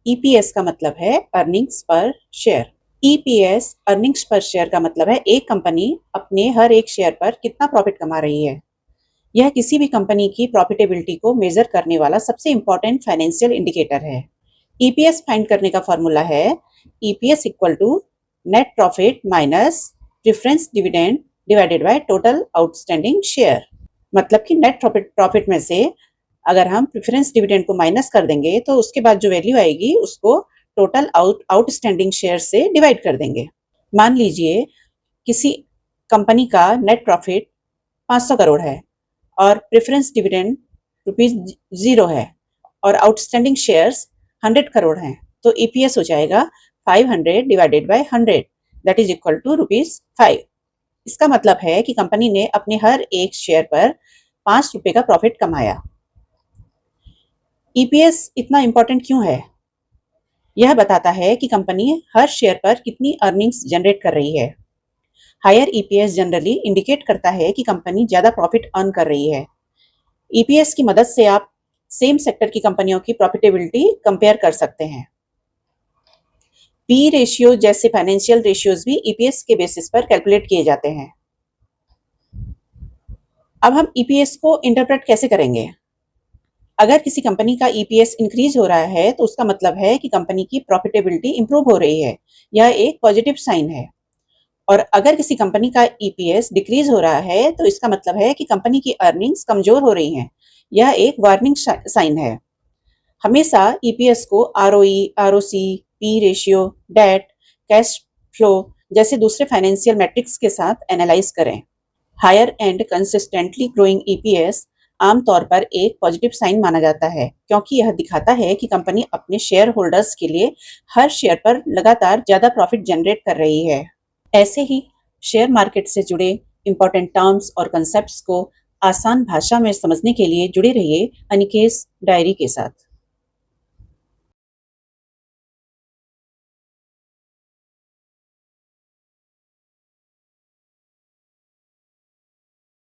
EPS का मतलब है अर्निंग्स पर शेयर। ईपीएस अर्निंग्स पर शेयर का मतलब है एक कंपनी अपने हर एक शेयर पर कितना प्रॉफिट कमा रही है। यह किसी भी कंपनी की प्रॉफिटेबिलिटी को मेजर करने वाला सबसे इंपॉर्टेंट फाइनेंशियल इंडिकेटर है। ईपीएस फाइंड करने का फॉर्मूला है EPS equal to net profit minus preference dividend divided by total outstanding share. मतलब कि नेट प्रॉफिट में से अगर हम प्रेफरेंस डिविडेंड को माइनस कर देंगे तो उसके बाद जो वैल्यू आएगी उसको टोटल आउटस्टैंडिंग शेयर से डिवाइड कर देंगे। मान लीजिए किसी कंपनी का नेट प्रॉफिट 500 करोड़ है और प्रेफरेंस डिविडेंड रुपीज 0 है और आउटस्टैंडिंग शेयर्स 100 करोड़ हैं, तो ईपीएस हो जाएगा 500 divided by 100 that is equal to ₹5। इसका मतलब है कि कंपनी ने अपने हर एक शेयर पर 5 रुपए का प्रॉफिट कमाया। ईपीएस इतना इंपॉर्टेंट क्यों है? यह बताता है कि कंपनी हर शेयर पर कितनी अर्निंग्स जनरेट कर रही है। हायर ईपीएस जनरली इंडिकेट करता है कि कंपनी ज्यादा प्रॉफिट अर्न कर रही है। ईपीएस की मदद से आप सेम सेक्टर की कंपनियों की प्रॉफिटेबिलिटी कंपेयर कर सकते हैं। पी रेशियो जैसे फाइनेंशियल रेशियोज भी ईपीएस के बेसिस पर कैलकुलेट किए जाते हैं। अब हम ईपीएस को इंटरप्रेट कैसे करेंगे? अगर किसी कंपनी का ईपीएस इंक्रीज हो रहा है तो उसका मतलब है कि कंपनी की प्रॉफिटेबिलिटी इंप्रूव हो रही है। यह एक पॉजिटिव साइन है। और अगर किसी कंपनी का ईपीएस डिक्रीज हो रहा है तो इसका मतलब है कि कंपनी की अर्निंग्स कमजोर हो रही हैं। यह एक वार्निंग साइन है। हमेशा ईपीएस को ROE, ROC, P ratio, debt, cash flow जैसे दूसरे फाइनेंशियल मैट्रिक्स के साथ एनालाइज करें। Higher and consistently growing EPS आमतौर पर एक पॉजिटिव साइन माना जाता है क्योंकि यह दिखाता है कि कंपनी अपने शेयर होल्डर्स के लिए हर शेयर पर लगातार ज्यादा प्रॉफिट जनरेट कर रही है। ऐसे ही शेयर मार्केट से जुड़े इंपॉर्टेंट टर्म्स और कंसेप्ट्स को आसान भाषा में समझने के लिए जुड़े रहिए अनिकेत डायरी के साथ।